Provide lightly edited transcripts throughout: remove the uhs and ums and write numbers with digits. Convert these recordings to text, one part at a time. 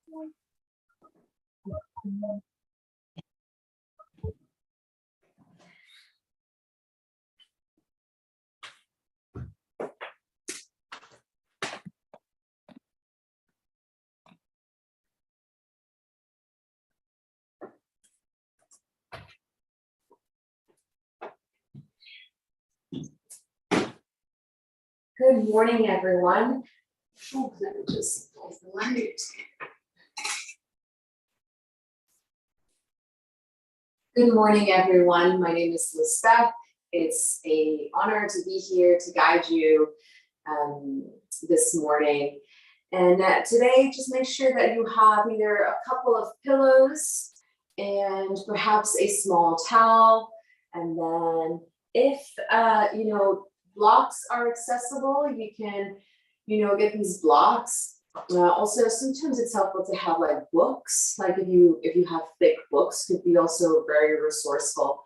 Good morning, everyone. Oh, let me just close the light. Good morning, everyone. My name is Lisbeth. It's an honor to be here to guide you this morning. And today, just make sure that you have either a couple of pillows and perhaps a small towel. And then if, blocks are accessible, you can, get these blocks. Also, sometimes it's helpful to have like books, like if you have thick books, could be also very resourceful.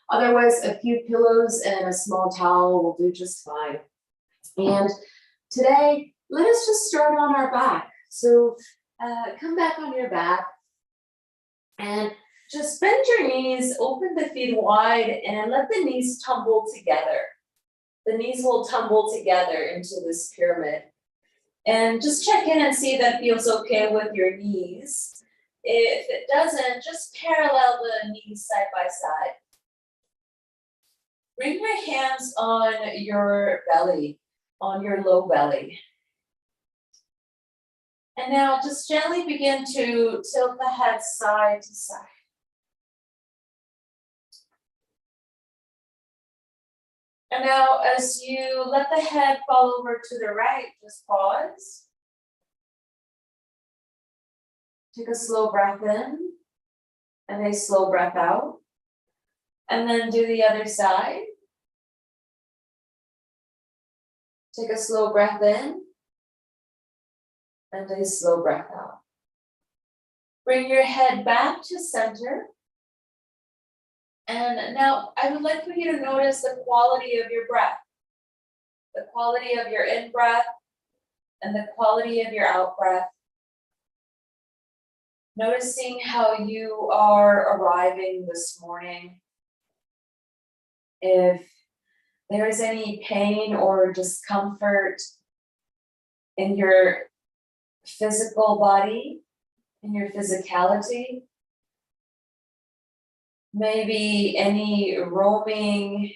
Otherwise, a few pillows and a small towel will do just fine. And today, let us just start on our back. So come back on your back and just bend your knees, open the feet wide, and let the knees tumble together. The knees will tumble together into this pyramid. And just check in and see if that feels okay with your knees. If it doesn't, just parallel the knees side by side. Bring your hands on your belly, on your low belly. And now just gently begin to tilt the head side to side. And now as you let the head fall over to the right, just pause. Take a slow breath in and a slow breath out. And then do the other side. Take a slow breath in and a slow breath out. Bring your head back to center. And now I would like for you to notice the quality of your breath, the quality of your in-breath and the quality of your out-breath. Noticing how you are arriving this morning. If there is any pain or discomfort in your physical body, in your physicality, maybe any roaming,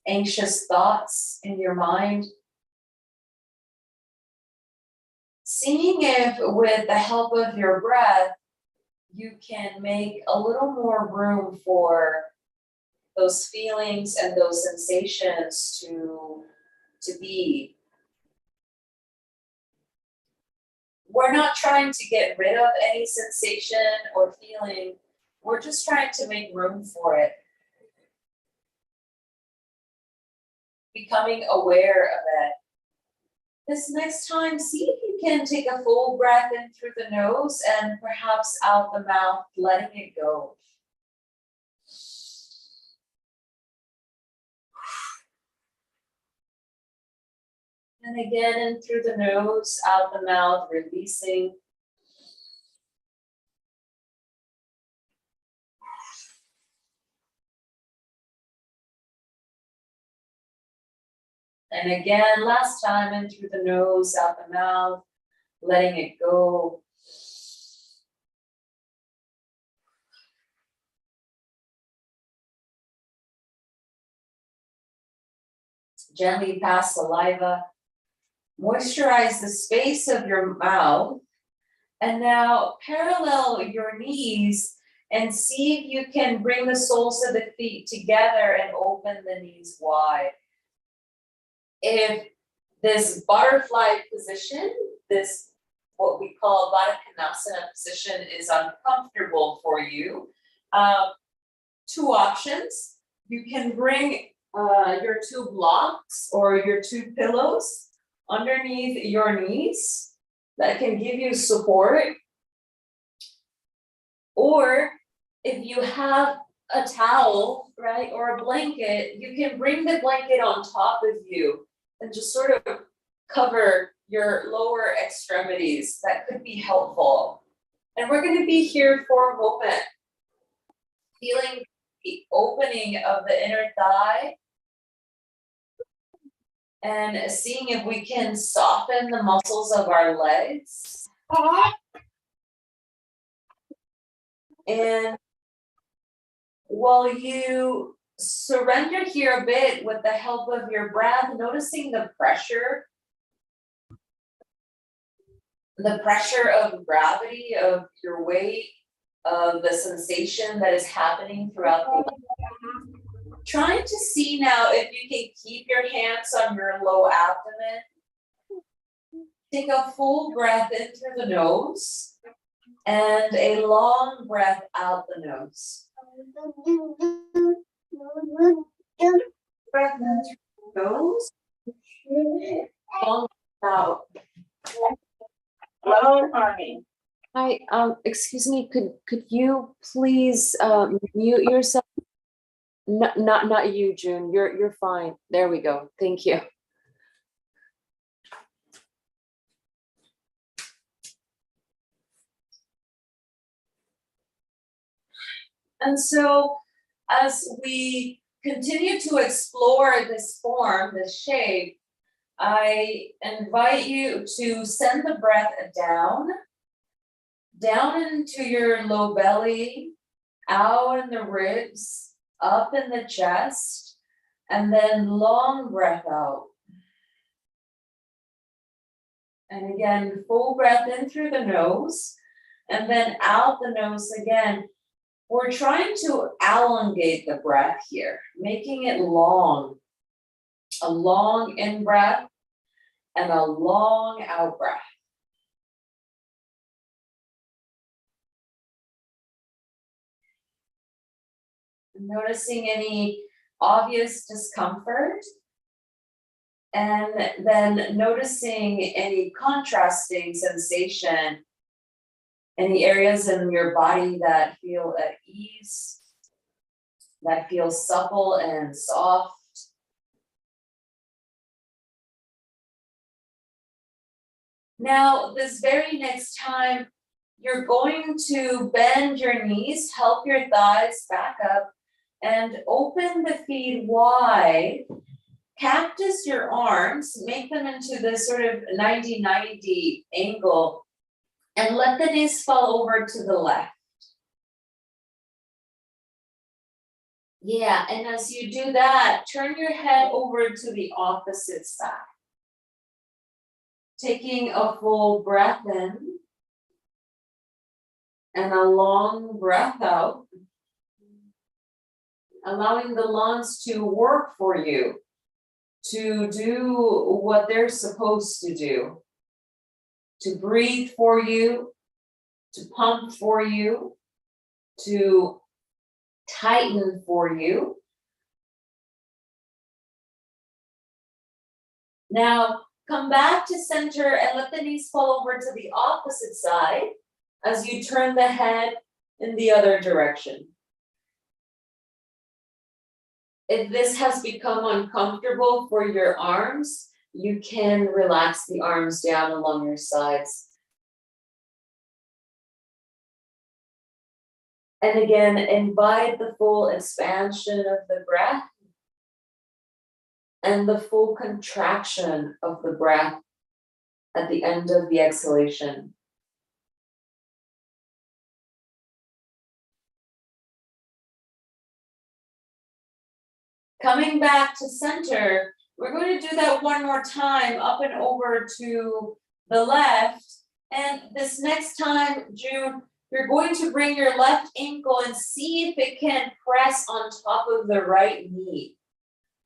anxious thoughts in your mind. Seeing if with the help of your breath, you can make a little more room for those feelings and those sensations to be. We're not trying to get rid of any sensation or feeling. We're just trying to make room for it. Becoming aware of it. This next time, see if you can take a full breath in through the nose and perhaps out the mouth, letting it go. And again, in through the nose, out the mouth, releasing. And again, last time, in through the nose, out the mouth, letting it go. Gently pass saliva. Moisturize the space of your mouth. And now parallel your knees and see if you can bring the soles of the feet together and open the knees wide. If this butterfly position, this what we call Baddha Konasana position is uncomfortable for you, two options. You can bring your two blocks or your two pillows underneath your knees that can give you support. Or if you have a towel, right, or a blanket, you can bring the blanket on top of you and just sort of cover your lower extremities. That could be helpful. And we're going to be here for a moment, feeling the opening of the inner thigh and seeing if we can soften the muscles of our legs. And while you surrender here a bit with the help of your breath, noticing the pressure of gravity, of your weight, of the sensation that is happening throughout the leg. Trying to see now if you can keep your hands on your low abdomen. Take a full breath in through the nose and a long breath out the nose. Breath in through the nose. Long breath out. Hello, Arnie. Hi, excuse me, could you please mute yourself? Not you, June. You're fine. There we go. Thank you. And so as we continue to explore this form, this shape, I invite you to send the breath down into your low belly, out in the ribs, up in the chest, and then long breath out. And again, full breath in through the nose, and then out the nose again. We're trying to elongate the breath here, making it long. A long in breath and a long out breath. Noticing any obvious discomfort, and then noticing any contrasting sensation, any areas in your body that feel at ease, that feel supple and soft. Now, this very next time, you're going to bend your knees, help your thighs back up, and open the feet wide. Cactus your arms, make them into this sort of 90-90 angle, and let the knees fall over to the left. Yeah, and as you do that, turn your head over to the opposite side. Taking a full breath in and a long breath out, allowing the lungs to work for you, to do what they're supposed to do, to breathe for you, to pump for you, to tighten for you. Now, come back to center and let the knees fall over to the opposite side as you turn the head in the other direction. If this has become uncomfortable for your arms, you can relax the arms down along your sides. And again, invite the full expansion of the breath and the full contraction of the breath at the end of the exhalation. Coming back to center, we're going to do that one more time, up and over to the left. And this next time, June, you're going to bring your left ankle and see if it can press on top of the right knee.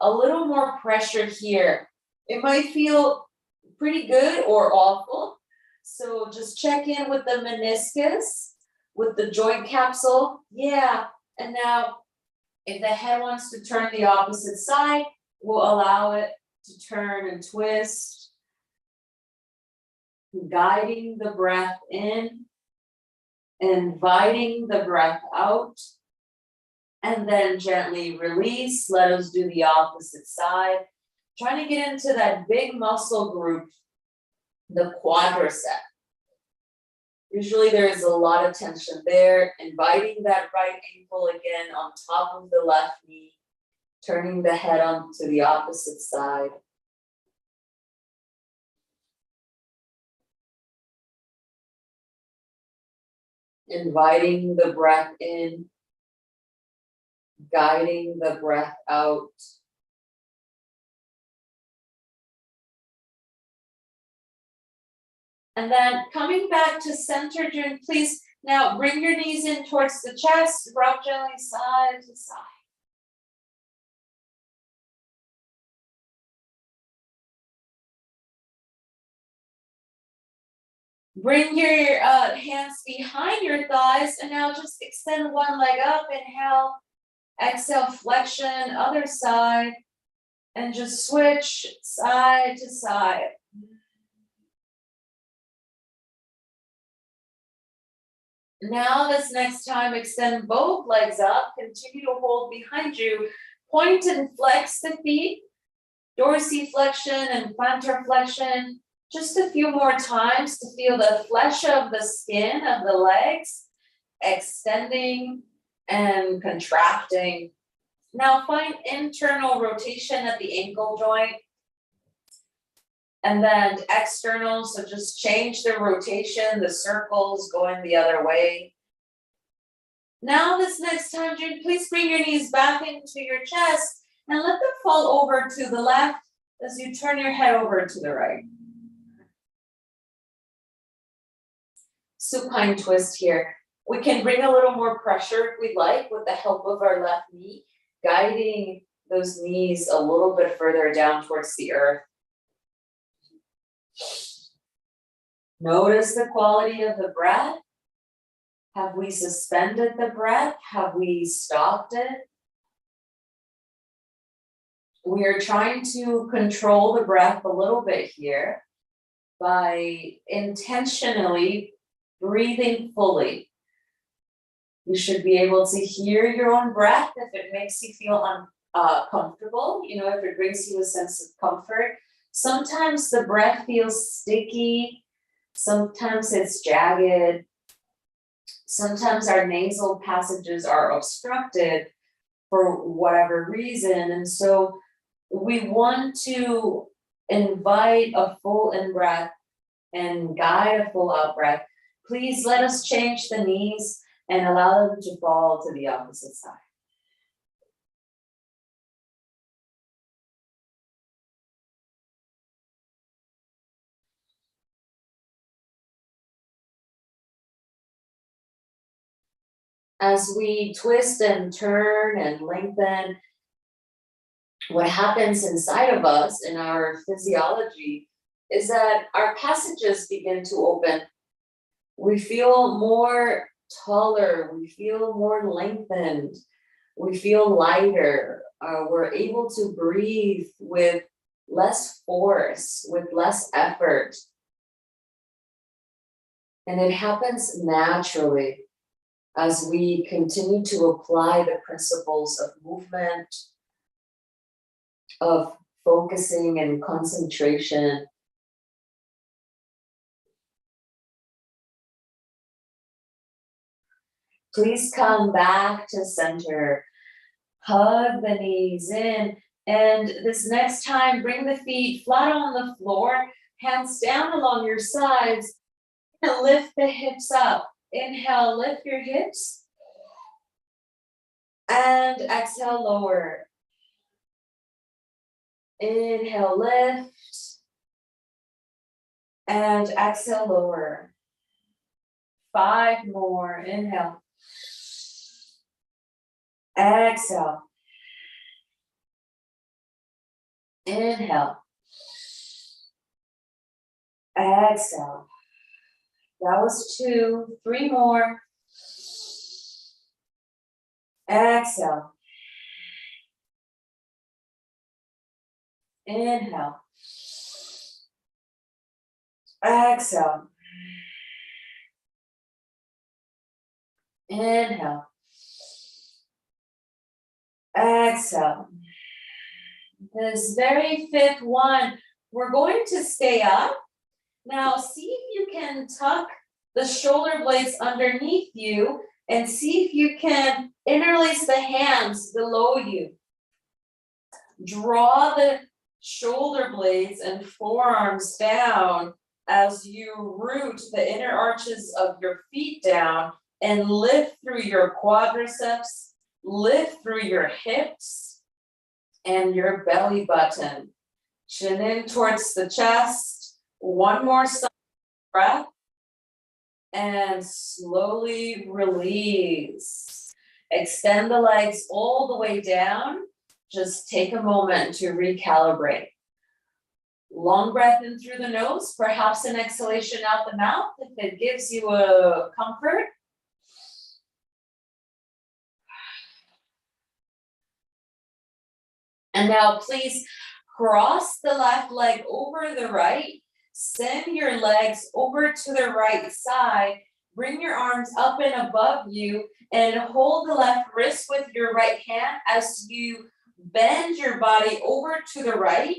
A little more pressure here. It might feel pretty good or awful. So just check in with the meniscus, with the joint capsule. Yeah, and now if the head wants to turn the opposite side, we'll allow it to turn and twist, guiding the breath in, inviting the breath out, and then gently release. Let us do the opposite side. Trying to get into that big muscle group, the quadricep. Usually there is a lot of tension there, inviting that right ankle again on top of the left knee, turning the head on to the opposite side. Inviting the breath in, guiding the breath out. And then coming back to center, June, please now bring your knees in towards the chest, rock gently side to side. Bring your hands behind your thighs and now just extend one leg up, inhale, exhale, flexion, other side, and just switch side to side. Now this next time, extend both legs up, continue to hold behind you, point and flex the feet, dorsiflexion and plantar flexion, just a few more times to feel the flesh of the skin of the legs, extending and contracting. Now find internal rotation at the ankle joint. And then external, so just change the rotation, the circles going the other way. Now this next time, June, please bring your knees back into your chest and let them fall over to the left as you turn your head over to the right. Supine twist here. We can bring a little more pressure if we'd like with the help of our left knee, guiding those knees a little bit further down towards the earth. Notice the quality of the breath. Have we suspended the breath? Have we stopped it? We are trying to control the breath a little bit here by intentionally breathing fully. You should be able to hear your own breath if it makes you feel uncomfortable, if it brings you a sense of comfort. Sometimes the breath feels sticky, sometimes it's jagged, sometimes our nasal passages are obstructed for whatever reason. And so we want to invite a full in-breath and guide a full out-breath. Please let us change the knees and allow them to fall to the opposite side. As we twist and turn and lengthen, what happens inside of us in our physiology is that our passages begin to open. We feel more taller, we feel more lengthened, we feel lighter. We're able to breathe with less force, with less effort. And it happens naturally as we continue to apply the principles of movement, of focusing and concentration. Please come back to center. Hug the knees in. And this next time, bring the feet flat on the floor, hands down along your sides, and lift the hips up. Inhale, lift your hips. And exhale, lower. Inhale, lift. And exhale, lower. 5 more. Inhale. Exhale. Inhale. Exhale. That was 2. 3 more. Exhale. Inhale. Exhale. Inhale. Exhale. This very 5th one, we're going to stay up. Now see if you can tuck the shoulder blades underneath you and see if you can interlace the hands below you. Draw the shoulder blades and forearms down as you root the inner arches of your feet down and lift through your quadriceps, lift through your hips and your belly button. Chin in towards the chest. One more breath. And slowly release. Extend the legs all the way down. Just take a moment to recalibrate. Long breath in through the nose, perhaps an exhalation out the mouth if it gives you a comfort. And now please cross the left leg over the right. Send your legs over to the right side. Bring your arms up and above you and hold the left wrist with your right hand as you bend your body over to the right.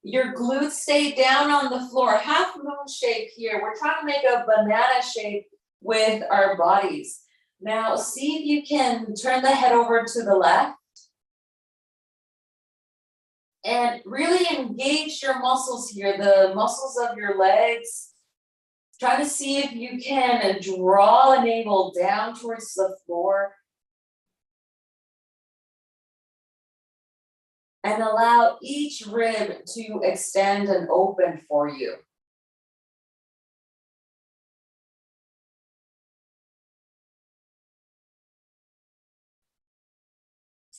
Your glutes stay down on the floor, half moon shape here. We're trying to make a banana shape with our bodies. Now see if you can turn the head over to the left. And really engage your muscles here, the muscles of your legs. Try to see if you can draw a navel down towards the floor. And allow each rib to extend and open for you.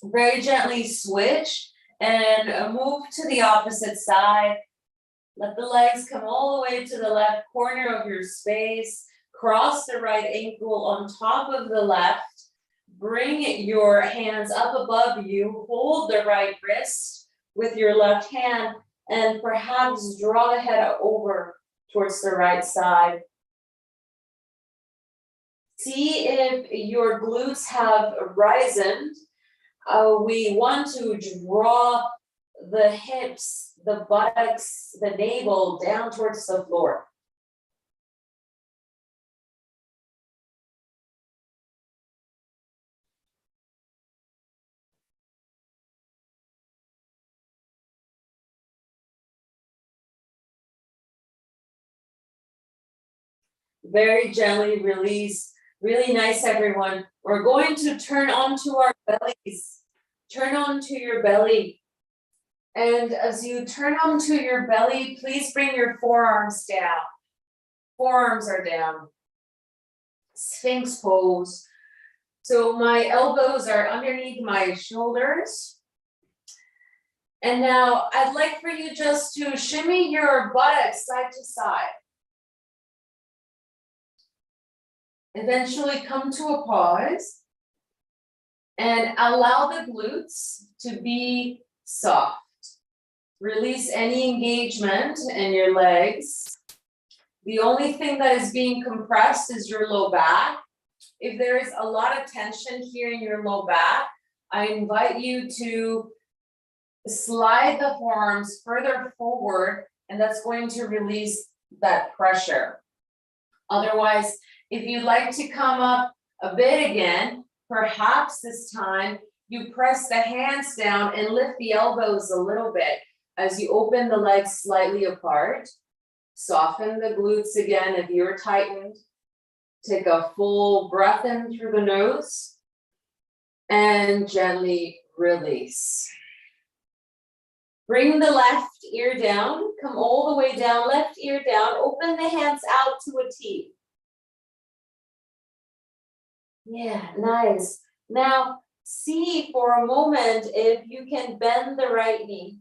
Very gently switch. And move to the opposite side. Let the legs come all the way to the left corner of your space. Cross the right ankle on top of the left. Bring your hands up above you. Hold the right wrist with your left hand and perhaps draw the head over towards the right side. See if your glutes have risen. We want to draw the hips, the buttocks, the navel down towards the floor. Very gently release. Really nice, everyone. We're going to turn onto our bellies. Turn onto your belly. And as you turn onto your belly, please bring your forearms down. Forearms are down. Sphinx pose. So my elbows are underneath my shoulders. And now I'd like for you just to shimmy your buttocks side to side. Eventually come to a pause and allow the glutes to be soft. Release any engagement in your legs. The only thing that is being compressed is your low back. If there is a lot of tension here in your low back, I invite you to slide the forearms further forward, and that's going to release that pressure. Otherwise, if you'd like to come up a bit again, perhaps this time you press the hands down and lift the elbows a little bit as you open the legs slightly apart. Soften the glutes again if you're tightened. Take a full breath in through the nose and gently release. Bring the left ear down, come all the way down, left ear down, open the hands out to a T. Yeah, nice. Now, see for a moment if you can bend the right knee.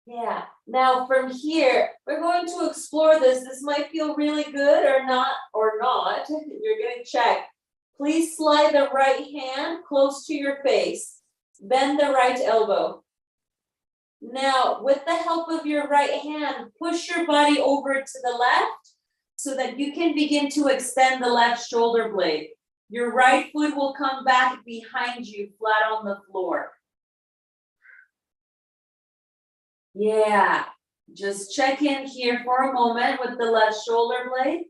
Yeah, now from here, we're going to explore this. This might feel really good or not. You're gonna check. Please slide the right hand close to your face. Bend the right elbow. Now, with the help of your right hand, push your body over to the left so that you can begin to extend the left shoulder blade. Your right foot will come back behind you, flat on the floor. Yeah, Just check in here for a moment with the left shoulder blade.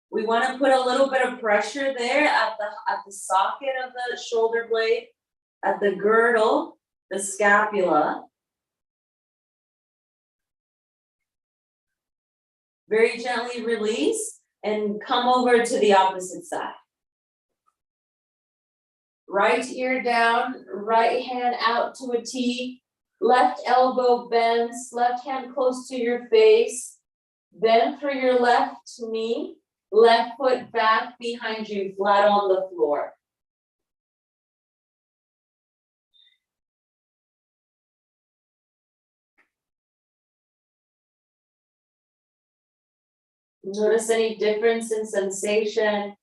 We want to put a little bit of pressure there at the socket of the shoulder blade, at the girdle, the scapula. Very gently release and come over to the opposite side. Right ear down, right hand out to a T, left elbow bends, left hand close to your face, bend through your left knee, left foot back behind you, flat on the floor. Notice any difference in sensation.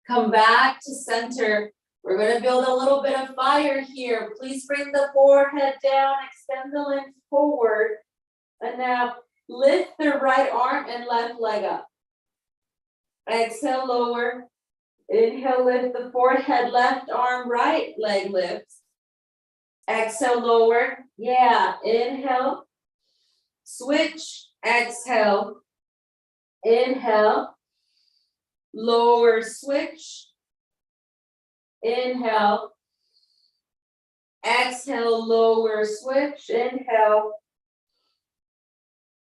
Come back to center. We're going to build a little bit of fire here. Please bring the forehead down, extend the limbs forward. And now lift the right arm and left leg up. Exhale, lower. Inhale, lift the forehead, left arm, right leg lifts. Exhale, lower. Yeah, inhale. Switch, exhale. Inhale. Lower, switch. Inhale. Exhale, lower, switch. Inhale.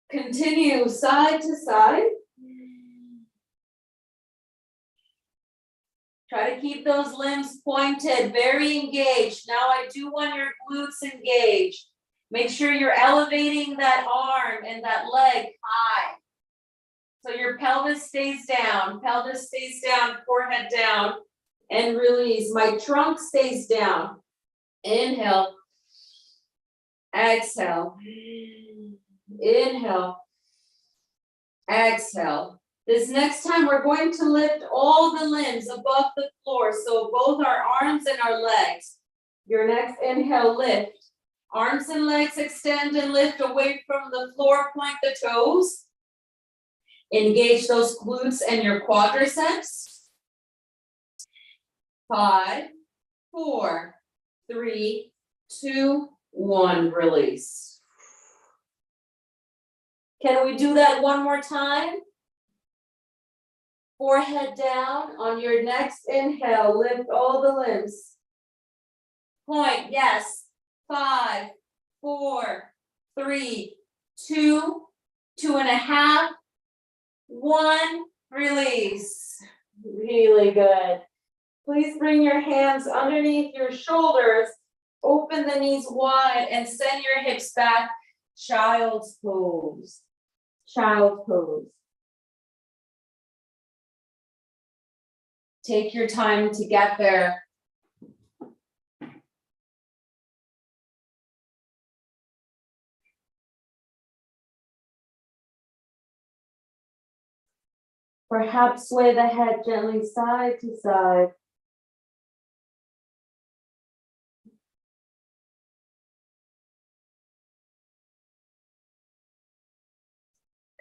Continue side to side. Try to keep those limbs pointed, very engaged. Now I do want your glutes engaged. Make sure you're elevating that arm and that leg high. So your pelvis stays down, forehead down, and release. My trunk stays down. Inhale. Exhale. Inhale. Exhale. This next time we're going to lift all the limbs above the floor. So both our arms and our legs. Your next inhale, lift. Arms and legs extend and lift away from the floor, point the toes. Engage those glutes and your quadriceps. 5, 4, 3, 2, 1, release. Can we do that one more time? Forehead down. On your next inhale, lift all the limbs. Point, yes. 5, 4, 3, 2, 2.5, 1, release. Really good. Please bring your hands underneath your shoulders, open the knees wide, and send your hips back. Child's pose. Child's pose. Take your time to get there. Perhaps sway the head gently side to side.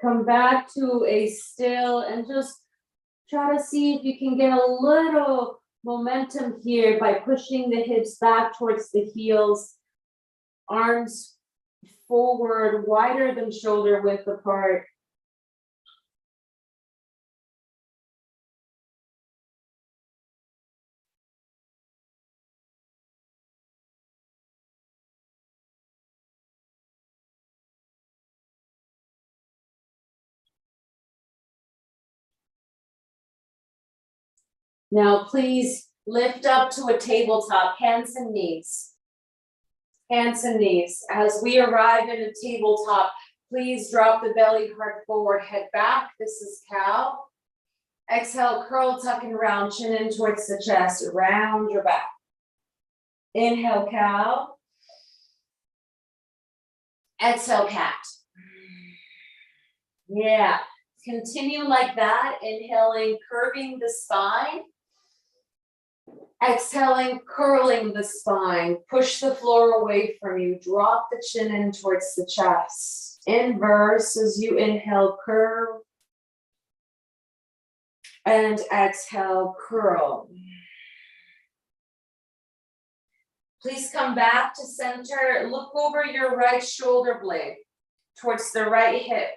Come back to a still and just try to see if you can get a little momentum here by pushing the hips back towards the heels. Arms forward, wider than shoulder width apart. Now, please lift up to a tabletop, hands and knees. Hands and knees. As we arrive in a tabletop, please drop the belly, heart forward, head back. This is cow. Exhale, curl, tuck, and round, chin in towards the chest. Round your back. Inhale, cow. Exhale, cat. Yeah. Continue like that. Inhaling, curving the spine. Exhaling, curling the spine. Push the floor away from you. Drop the chin in towards the chest. Inverse as you inhale, curve. And exhale, curl. Please come back to center. Look over your right shoulder blade towards the right hip.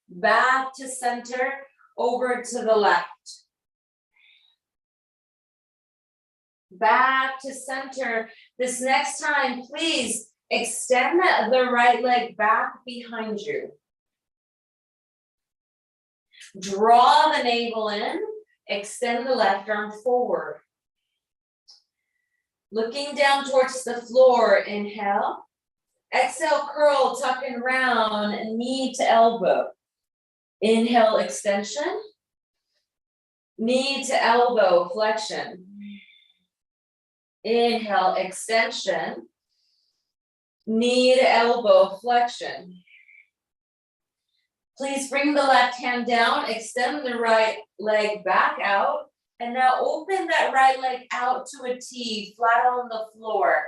Back to center, over to the left. Back to center. This next time, please extend the right leg back behind you. Draw the navel in, extend the left arm forward. Looking down towards the floor, inhale. Exhale, curl, tuck and round, knee to elbow. Inhale, extension. Knee to elbow, flexion. Inhale, extension. Knee to elbow, flexion. Please bring the left hand down, extend the right leg back out, and now open that right leg out to a T, flat on the floor,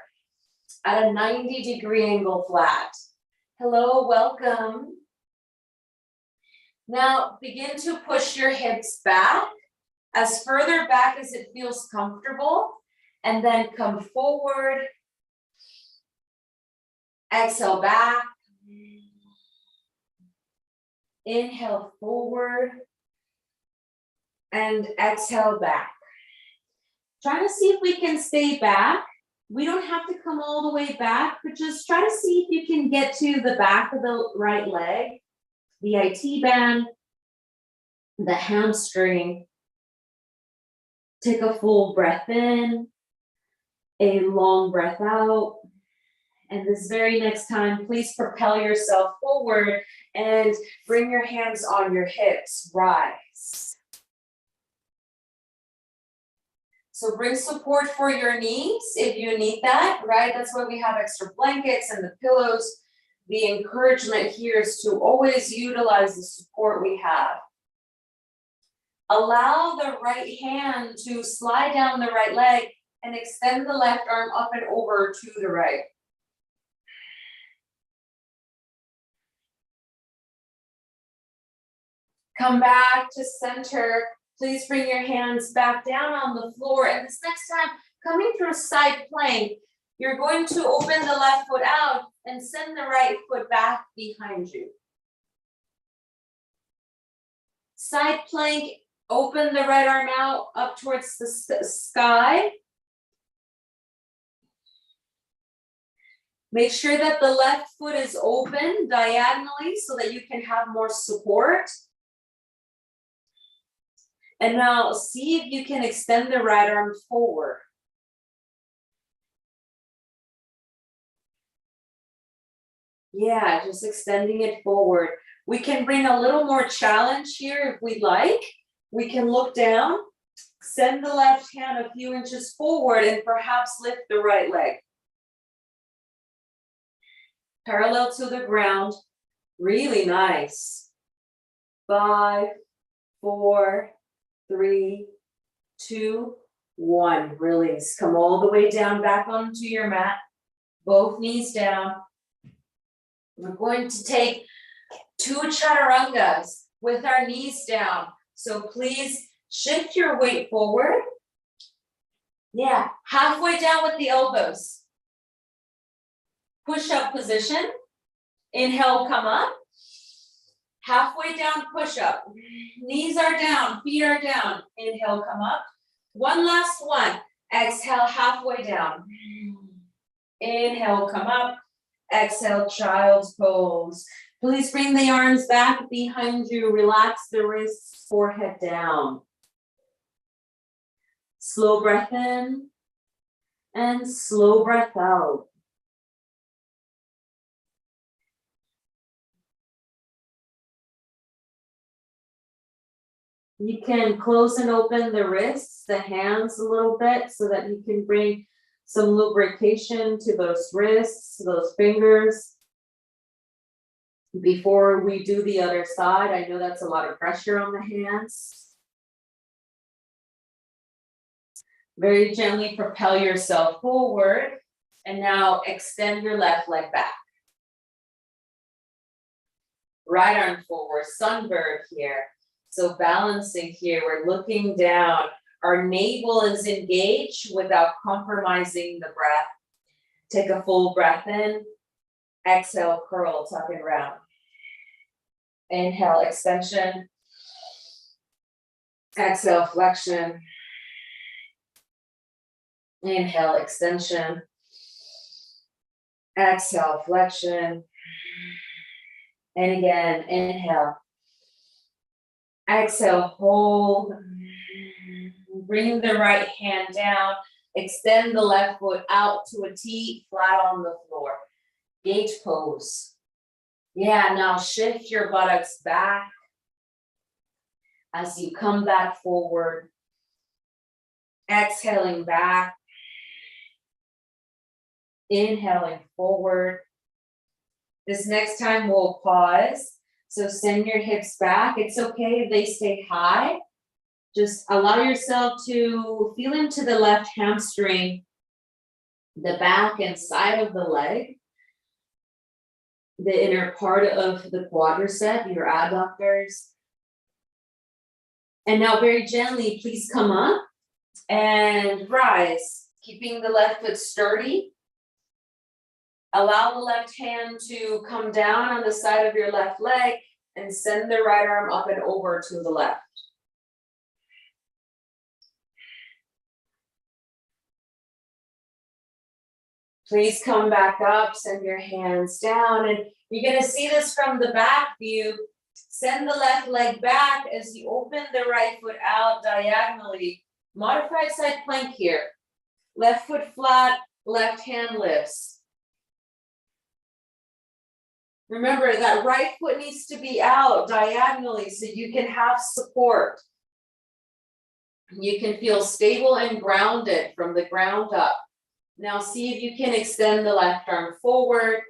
at a 90-degree angle flat. Hello, welcome. Now begin to push your hips back, as further back as it feels comfortable, and then come forward. Exhale back. Inhale forward. And exhale back. Try to see if we can stay back. We don't have to come all the way back, but just try to see if you can get to the back of the right leg, the IT band, the hamstring. Take a full breath in, a long breath out. And this very next time, please propel yourself forward and bring your hands on your hips, rise. So bring support for your knees if you need that, right? That's why we have extra blankets and the pillows. The encouragement here is to always utilize the support we have. Allow the right hand to slide down the right leg and extend the left arm up and over to the right. Come back to center. Please bring your hands back down on the floor. And this next time, coming through side plank, you're going to open the left foot out and send the right foot back behind you. Side plank, open the right arm out up towards the sky. Make sure that the left foot is open diagonally so that you can have more support. And now see if you can extend the right arm forward. Yeah, just extending it forward. We can bring a little more challenge here if we'd like. We can look down, send the left hand a few inches forward, and perhaps lift the right leg. Parallel to the ground, really nice. 5, 4, 3, 2, 1, release. Come all the way down, back onto your mat, both knees down. We're going to take 2 chaturangas with our knees down. So please shift your weight forward. Yeah, halfway down with the elbows. Push-up position. Inhale, come up. Halfway down, push up. Knees are down, feet are down. Inhale, come up. One last one. Exhale, halfway down. Inhale, come up. Exhale, child's pose. Please bring the arms back behind you. Relax the wrists, forehead down. Slow breath in and slow breath out. You can close and open the wrists, the hands a little bit so that you can bring some lubrication to those wrists, those fingers. Before we do the other side, I know that's a lot of pressure on the hands. Very gently propel yourself forward and now extend your left leg back. Right arm forward, sunbird here. So balancing here, we're looking down. Our navel is engaged without compromising the breath. Take a full breath in. Exhale, curl, tuck and round. Inhale, extension. Exhale, flexion. Inhale, extension. Exhale, flexion. And again, inhale. Exhale, hold. Bring the right hand down. Extend the left foot out to a T, flat on the floor. Gate pose. Yeah, now shift your buttocks back as you come back forward. Exhaling back. Inhaling forward. This next time we'll pause. So send your hips back. It's okay if they stay high. Just allow yourself to feel into the left hamstring, the back and side of the leg, the inner part of the quadricep, your adductors. And now very gently, please come up and rise, keeping the left foot sturdy. Allow the left hand to come down on the side of your left leg and send the right arm up and over to the left. Please come back up, send your hands down, and you're gonna see this from the back view. Send the left leg back as you open the right foot out diagonally. Modified side plank here. Left foot flat, left hand lifts. Remember that right foot needs to be out diagonally so you can have support. You can feel stable and grounded from the ground up. Now see if you can extend the left arm forward.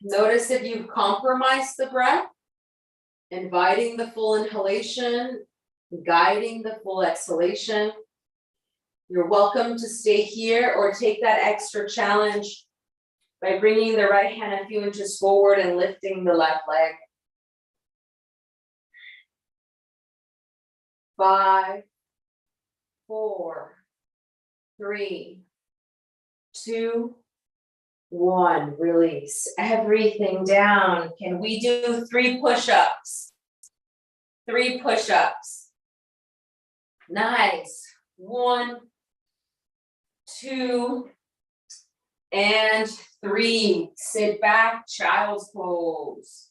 Notice if you've compromised the breath, inviting the full inhalation, guiding the full exhalation. You're welcome to stay here or take that extra challenge by bringing the right hand a few inches forward and lifting the left leg. 5, 4, 3, 2, 1. Release everything down. Can we do 3 push-ups? 3 push-ups. Nice. 1, 2, and 3. Sit back, child's pose.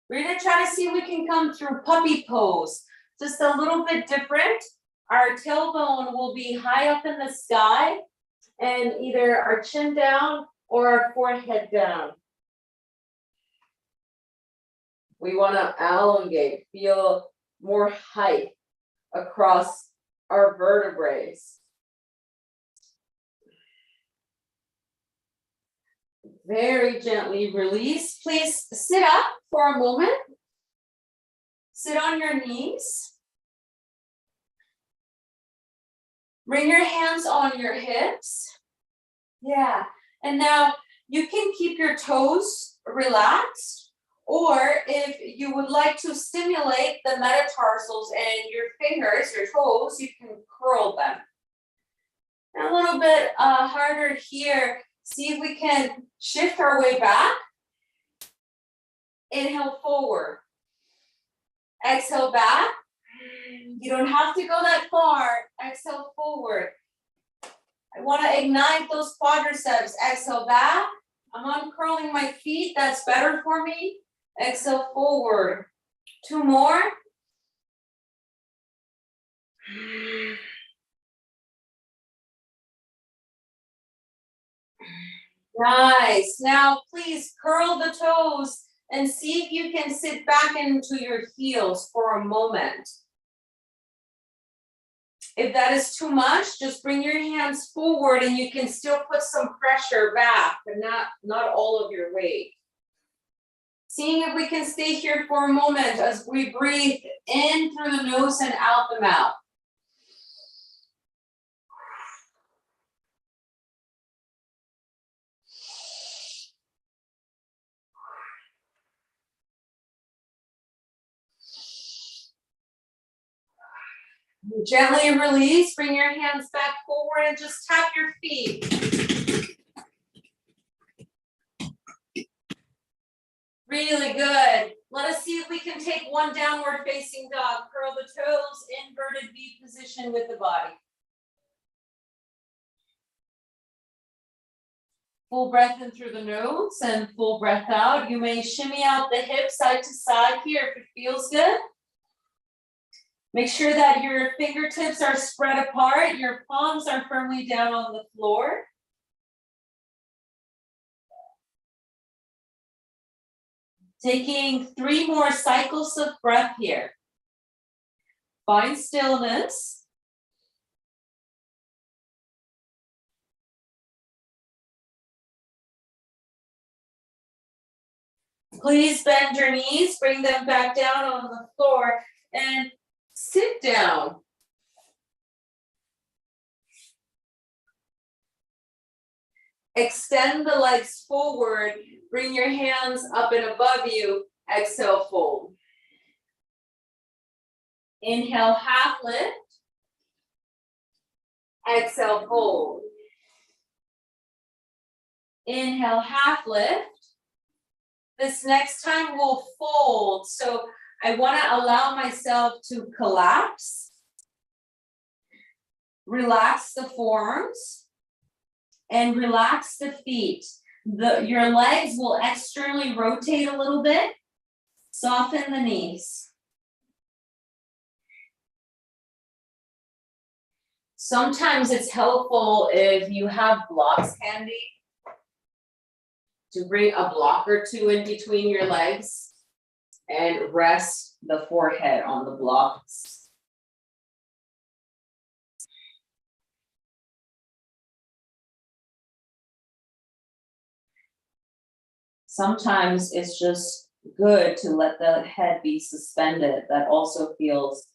We're gonna try to see if we can come through puppy pose. Just a little bit different. Our tailbone will be high up in the sky and either our chin down or our forehead down. We wanna elongate, feel more height across our vertebrae. Very gently release. Please sit up for a moment. Sit on your knees. Bring your hands on your hips. Yeah, and now you can keep your toes relaxed, or if you would like to stimulate the metatarsals and your fingers, your toes, you can curl them. And a little bit harder here. See if we can shift our way back. Inhale forward. Exhale back. You don't have to go that far. Exhale forward. I want to ignite those quadriceps. Exhale back. I'm uncurling my feet. That's better for me. Exhale forward. 2 more. Nice. Now please curl the toes and see if you can sit back into your heels for a moment. If that is too much, just bring your hands forward and you can still put some pressure back, but not all of your weight. Seeing if we can stay here for a moment as we breathe in through the nose and out the mouth. Gently release, bring your hands back forward and just tap your feet. Really good. Let us see if we can take one downward facing dog. Curl the toes, inverted V position with the body. Full breath in through the nose and full breath out. You may shimmy out the hips side to side here if it feels good. Make sure that your fingertips are spread apart, your palms are firmly down on the floor. Taking 3 more cycles of breath here. Find stillness. Please bend your knees, bring them back down on the floor, and sit down. Extend the legs forward, bring your hands up and above you, exhale, fold. Inhale, half lift. Exhale, fold. Inhale, half lift. This next time we'll fold. So I want to allow myself to collapse. Relax the forearms and relax the feet. Your legs will externally rotate a little bit. Soften the knees. Sometimes it's helpful if you have blocks handy to bring a block or two in between your legs and rest the forehead on the blocks. Sometimes it's just good to let the head be suspended. That also feels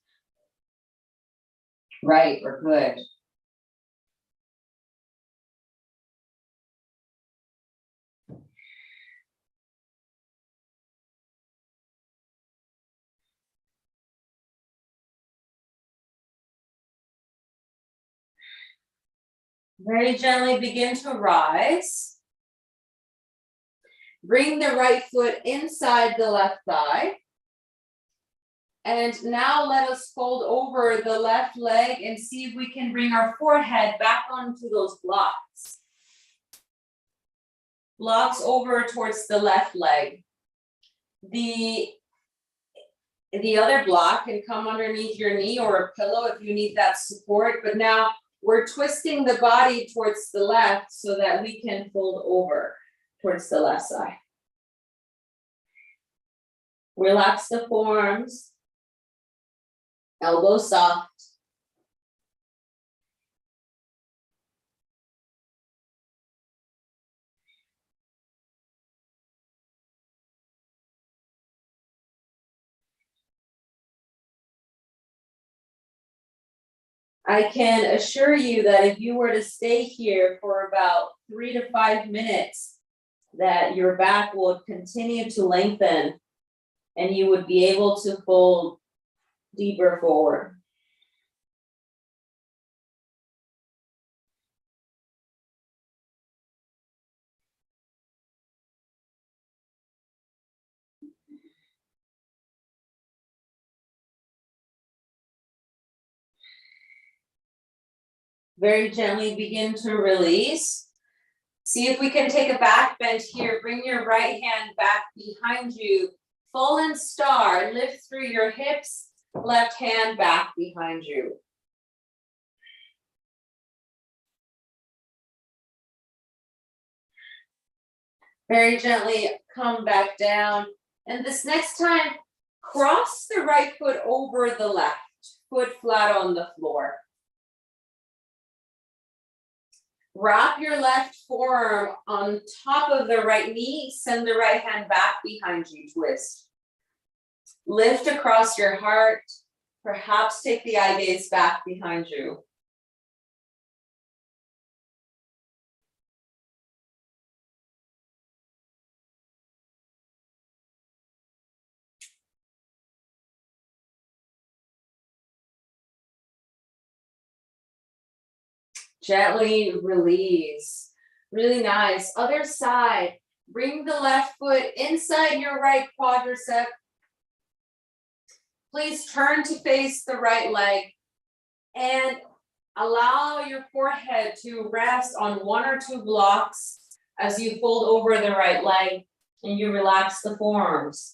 right or good. Very gently begin to rise. Bring the right foot inside the left thigh. And now let us fold over the left leg and see if we can bring our forehead back onto those blocks. Blocks over towards the left leg. The other block can come underneath your knee or a pillow if you need that support. But now we're twisting the body towards the left so that we can fold over towards the left side. Relax the forearms. Elbows soft. I can assure you that if you were to stay here for about 3 to 5 minutes, that your back will continue to lengthen and you would be able to fold deeper forward. Very gently begin to release. See if we can take a back bend here. Bring your right hand back behind you. Fallen star, lift through your hips. Left hand back behind you. Very gently come back down. And this next time, cross the right foot over the left. Foot flat on the floor. Wrap your left forearm on top of the right knee. Send the right hand back behind you. Twist. Lift across your heart. Perhaps take the eye gaze back behind you. Gently release. Really nice. Other side. Bring the left foot inside your right quadricep. Please turn to face the right leg and allow your forehead to rest on one or two blocks as you fold over the right leg and you relax the forearms.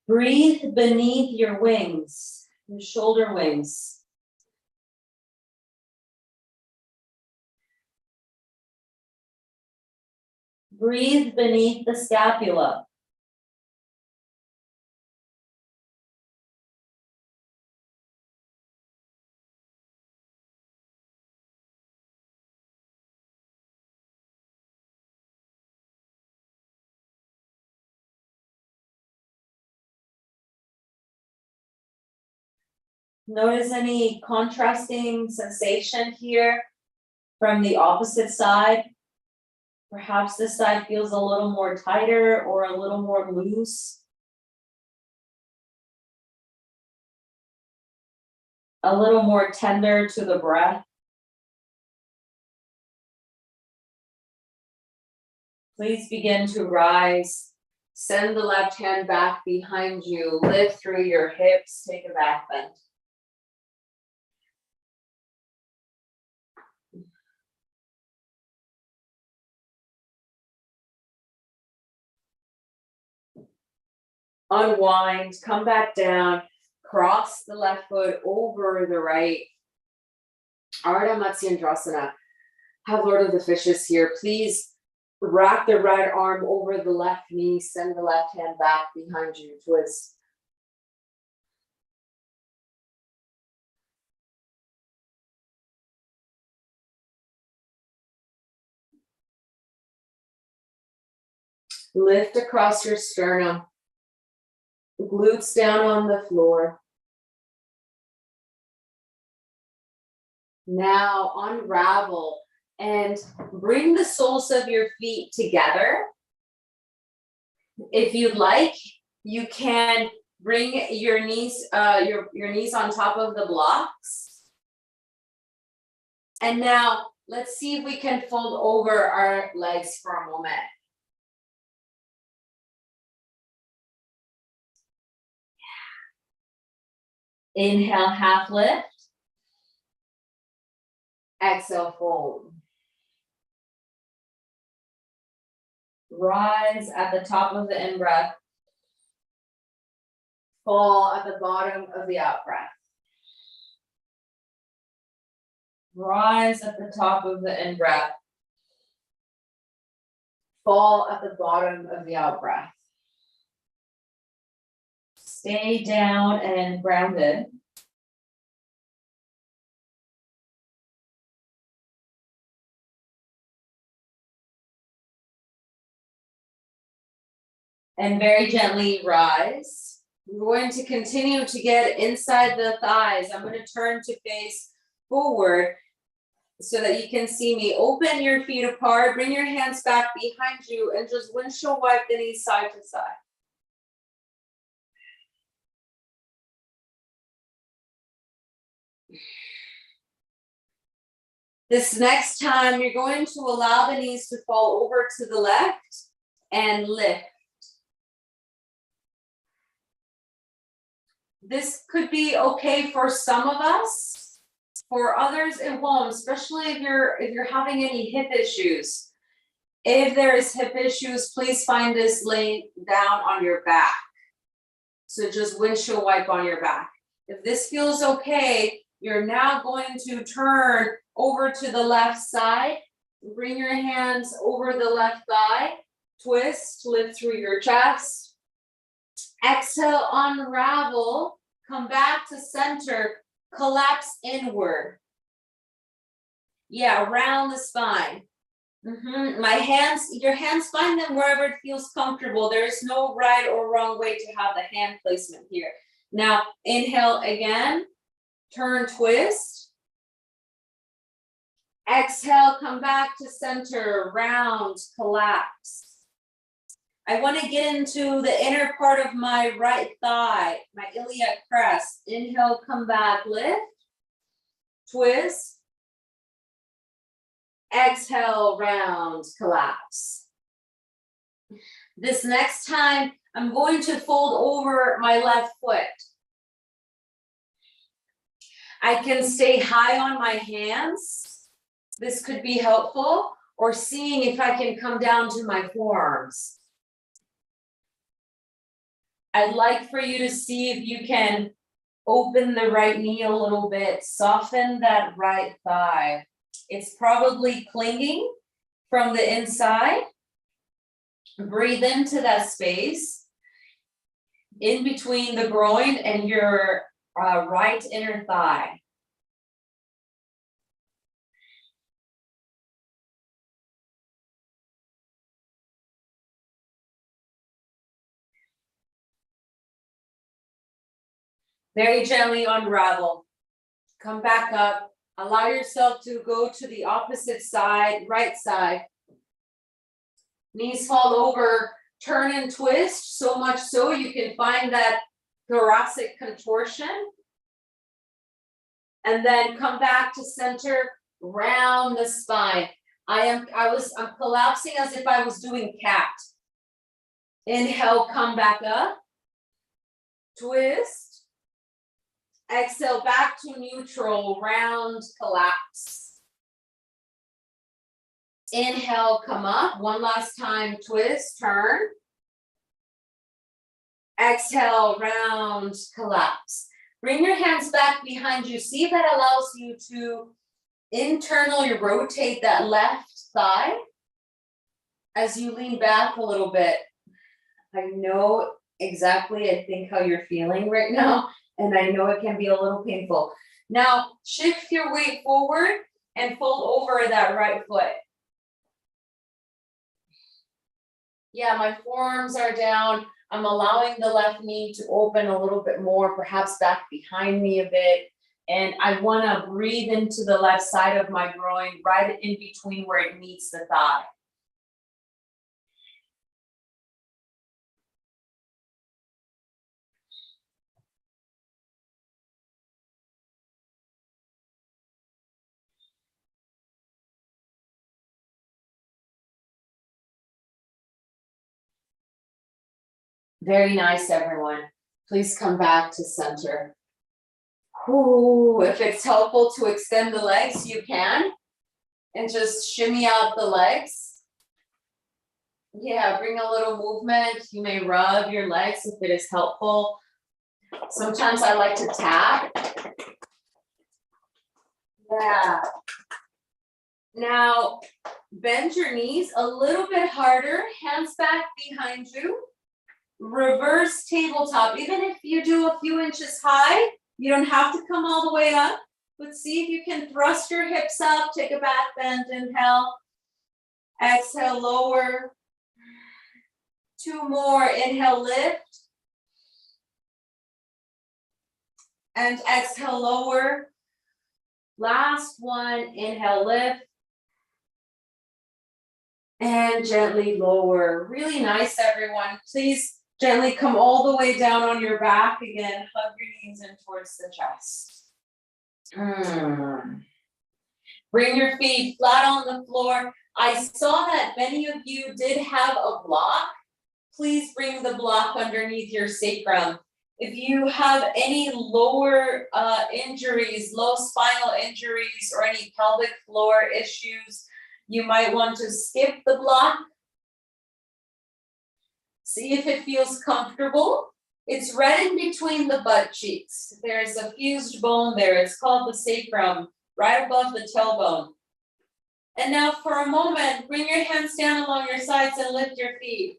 Breathe beneath your wings, your shoulder wings. Breathe beneath the scapula. Notice any contrasting sensation here from the opposite side. Perhaps this side feels a little more tighter or a little more loose. A little more tender to the breath. Please begin to rise. Send the left hand back behind you. Lift through your hips. Take a back bend. Unwind, come back down, cross the left foot over the right. Ardha Matsyendrasana. Have Lord of the Fishes here. Please wrap the right arm over the left knee, send the left hand back behind you, twist. Lift across your sternum. Glutes down on the floor. Now unravel and bring the soles of your feet together. If you'd like, you can bring your knees, your knees on top of the blocks. And now let's see if we can fold over our legs for a moment. Inhale, half lift. Exhale, fold. Rise at the top of the in-breath. Fall at the bottom of the out-breath. Rise at the top of the in-breath. Fall at the bottom of the out-breath. Stay down and grounded. And very gently rise. We're going to continue to get inside the thighs. I'm going to turn to face forward so that you can see me. Open your feet apart, bring your hands back behind you, and just windshield wipe the knees side to side. This next time, you're going to allow the knees to fall over to the left and lift. This could be okay for some of us. For others, it won't, especially if you're having any hip issues. If there is hip issues, please find this laying down on your back. So just windshield wipe on your back. If this feels okay, you're now going to turn over to the left side. Bring your hands over the left thigh. Twist, lift through your chest. Exhale, unravel. Come back to center. Collapse inward. Yeah, around the spine. Your hands, find them wherever it feels comfortable. There is no right or wrong way to have the hand placement here. Now, inhale again. Turn, twist. Exhale, come back to center, round, collapse. I want to get into the inner part of my right thigh, my iliac crest. Inhale, come back, lift, twist. Exhale, round, collapse. This next time, I'm going to fold over my left foot. I can stay high on my hands. This could be helpful, or seeing if I can come down to my forearms. I'd like for you to see if you can open the right knee a little bit, soften that right thigh. It's probably clinging from the inside. Breathe into that space in between the groin and your right inner thigh. Very gently unravel. Come back up. Allow yourself to go to the opposite side, right side. Knees fall over, turn and twist, so much so you can find that thoracic contortion. And then come back to center, round the spine. I'm collapsing as if I was doing cat. Inhale, come back up. Twist. Exhale, back to neutral, round, collapse. Inhale, come up. One last time, twist, turn. Exhale, round, collapse. Bring your hands back behind you. See if that allows you to internally rotate that left thigh as you lean back a little bit. I know exactly, I think, how you're feeling right now, and I know it can be a little painful. Now, shift your weight forward and fold over that right foot. Yeah, my forearms are down. I'm allowing the left knee to open a little bit more, perhaps back behind me a bit. And I want to breathe into the left side of my groin, right in between where it meets the thigh. Very nice, everyone. Please come back to center. Ooh, if it's helpful to extend the legs, you can. And just shimmy out the legs. Yeah, bring a little movement. You may rub your legs if it is helpful. Sometimes I like to tap. Yeah. Now, bend your knees a little bit harder, hands back behind you. Reverse tabletop. Even if you do a few inches high, you don't have to come all the way up, but see if you can thrust your hips up, take a back bend, inhale. Exhale, lower. Two more, inhale, lift. And exhale, lower. Last one, inhale, lift. And gently lower. Really nice, everyone. Please gently come all the way down on your back. Again, hug your knees in towards the chest. Bring your feet flat on the floor. I saw that many of you did have a block. Please bring the block underneath your sacrum. If you have any lower injuries, low spinal injuries, or any pelvic floor issues, you might want to skip the block. See if it feels comfortable. It's right in between the butt cheeks. There's a fused bone there. It's called the sacrum, right above the tailbone. And now for a moment, bring your hands down along your sides and lift your feet.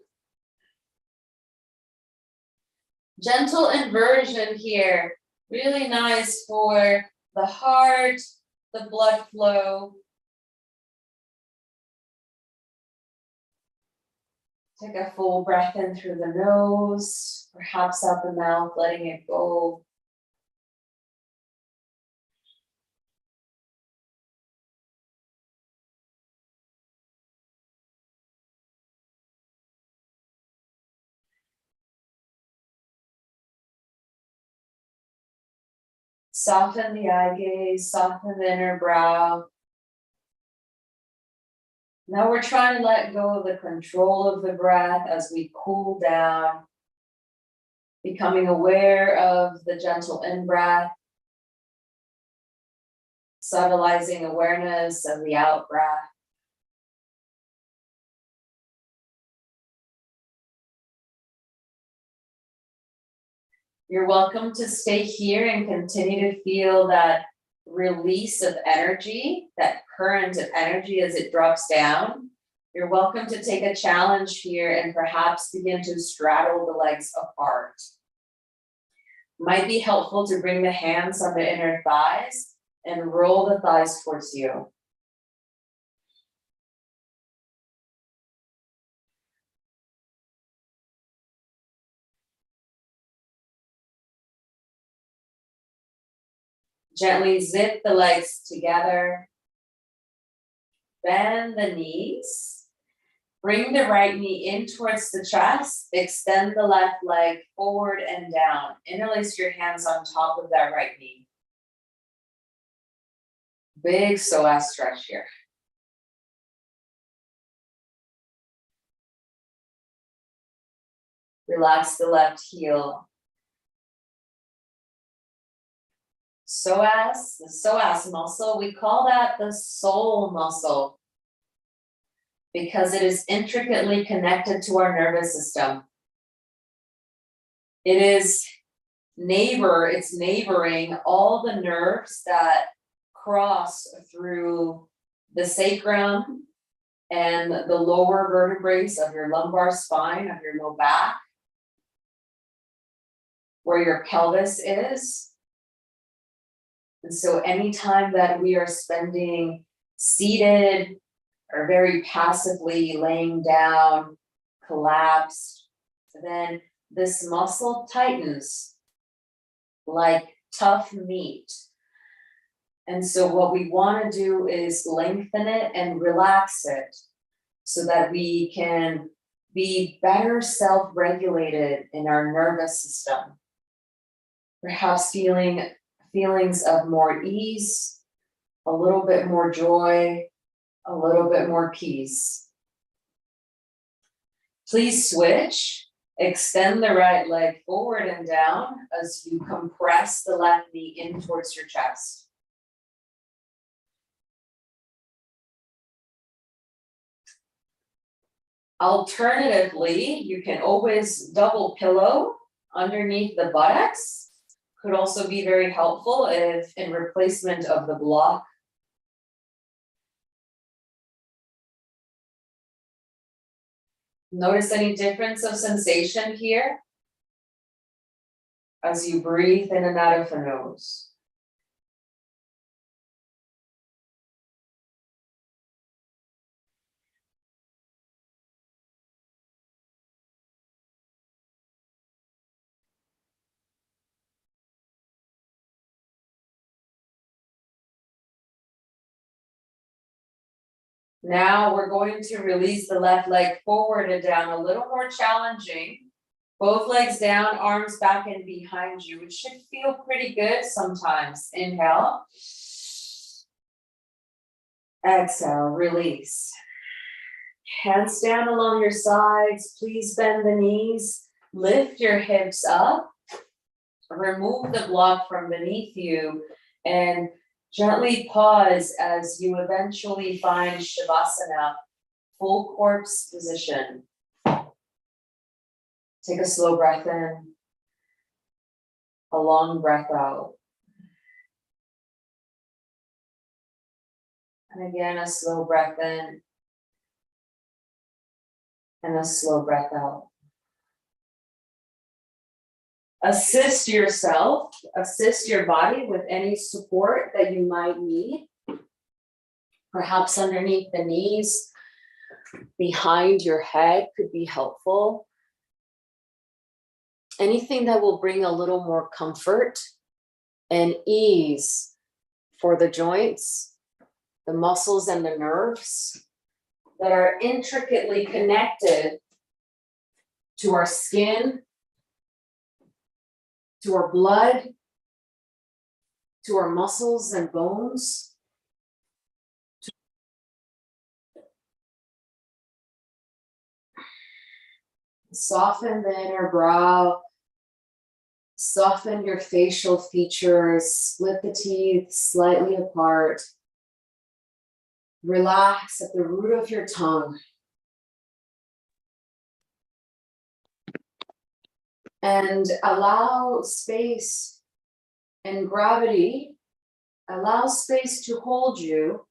Gentle inversion here. Really nice for the heart, the blood flow. Take a full breath in through the nose, perhaps out the mouth, letting it go. Soften the eye gaze, soften the inner brow. Now we're trying to let go of the control of the breath as we cool down, becoming aware of the gentle in-breath, subtilizing awareness of the out-breath. You're welcome to stay here and continue to feel that release of energy, that current of energy as it drops down. You're welcome to take a challenge here and perhaps begin to straddle the legs apart. Might be helpful to bring the hands on the inner thighs and roll the thighs towards you. Gently zip the legs together. Bend the knees. Bring the right knee in towards the chest. Extend the left leg forward and down. Interlace your hands on top of that right knee. Big psoas stretch here. Relax the left heel. Psoas, the psoas muscle, we call that the soul muscle because it is intricately connected to our nervous system. It's neighboring all the nerves that cross through the sacrum and the lower vertebrae of your lumbar spine, of your low back, where your pelvis is. And so anytime that we are spending seated or very passively laying down, collapsed, then this muscle tightens like tough meat. And so what we want to do is lengthen it and relax it so that we can be better self-regulated in our nervous system. Perhaps feelings of more ease, a little bit more joy, a little bit more peace. Please switch. Extend the right leg forward and down as you compress the left knee in towards your chest. Alternatively, you can always double pillow underneath the buttocks. Could also be very helpful if in replacement of the block. Notice any difference of sensation here as you breathe in and out of the nose. Now we're going to release the left leg forward and down, a little more challenging. Both legs down, arms back and behind you, which should feel pretty good sometimes. Inhale. Exhale, release. Hands down along your sides. Please bend the knees. Lift your hips up. Remove the block from beneath you and gently pause as you eventually find Shavasana, full corpse position. Take a slow breath in, a long breath out. And again, a slow breath in and a slow breath out. Assist yourself, assist your body with any support that you might need. Perhaps underneath the knees, behind your head could be helpful. Anything that will bring a little more comfort and ease for the joints, the muscles and the nerves that are intricately connected to our skin, to our blood, to our muscles and bones. Soften the inner brow. Soften your facial features. Split the teeth slightly apart. Relax at the root of your tongue. And allow space and gravity, allow space to hold you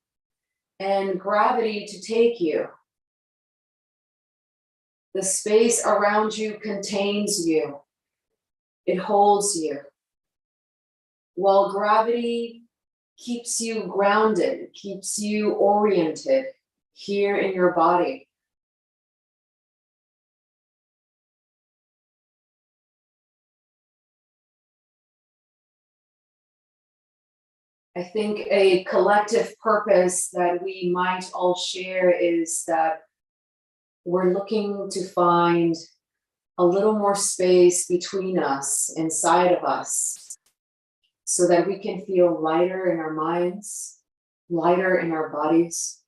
and gravity to take you. The space around you contains you. It holds you. While gravity keeps you grounded, keeps you oriented here in your body. I think a collective purpose that we might all share is that we're looking to find a little more space between us, inside of us, so that we can feel lighter in our minds, lighter in our bodies.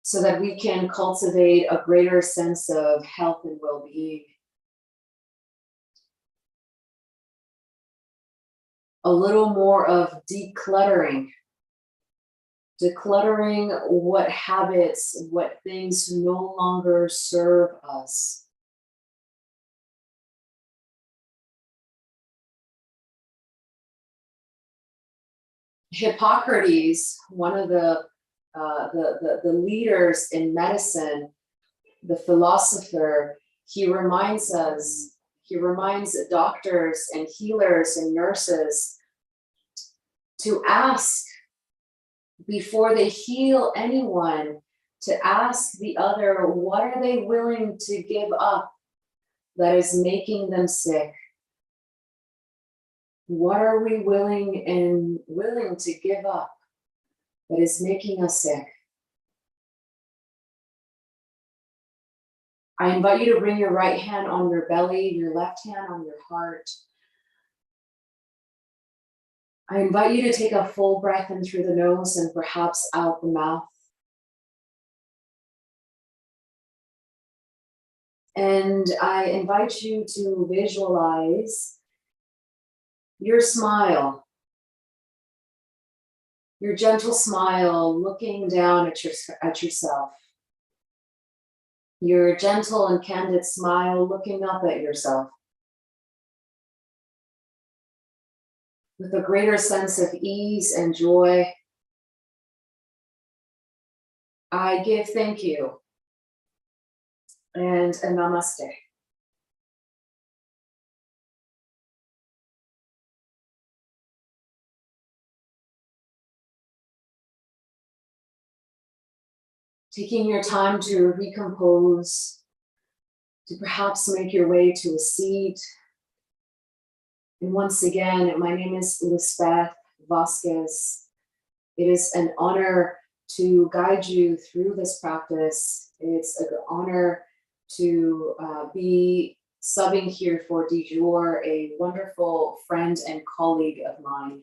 So that we can cultivate a greater sense of health and well-being. A little more of decluttering what habits, what things no longer serve us. Hippocrates, one of the leaders in medicine, the philosopher, he reminds doctors and healers and nurses to ask before they heal anyone, to ask the other, what are they willing to give up that is making them sick? What are we willing to give up that is making us sick? I invite you to bring your right hand on your belly, your left hand on your heart. I invite you to take a full breath in through the nose and perhaps out the mouth. And I invite you to visualize your smile, your gentle smile looking down at yourself. Your gentle and candid smile looking up at yourself. With a greater sense of ease and joy, I give thank you and a namaste. Taking your time to recompose, to perhaps make your way to a seat. And once again, my name is Lisbeth Vasquez. It is an honor to guide you through this practice. It's an honor to be subbing here for DeJur, a wonderful friend and colleague of mine.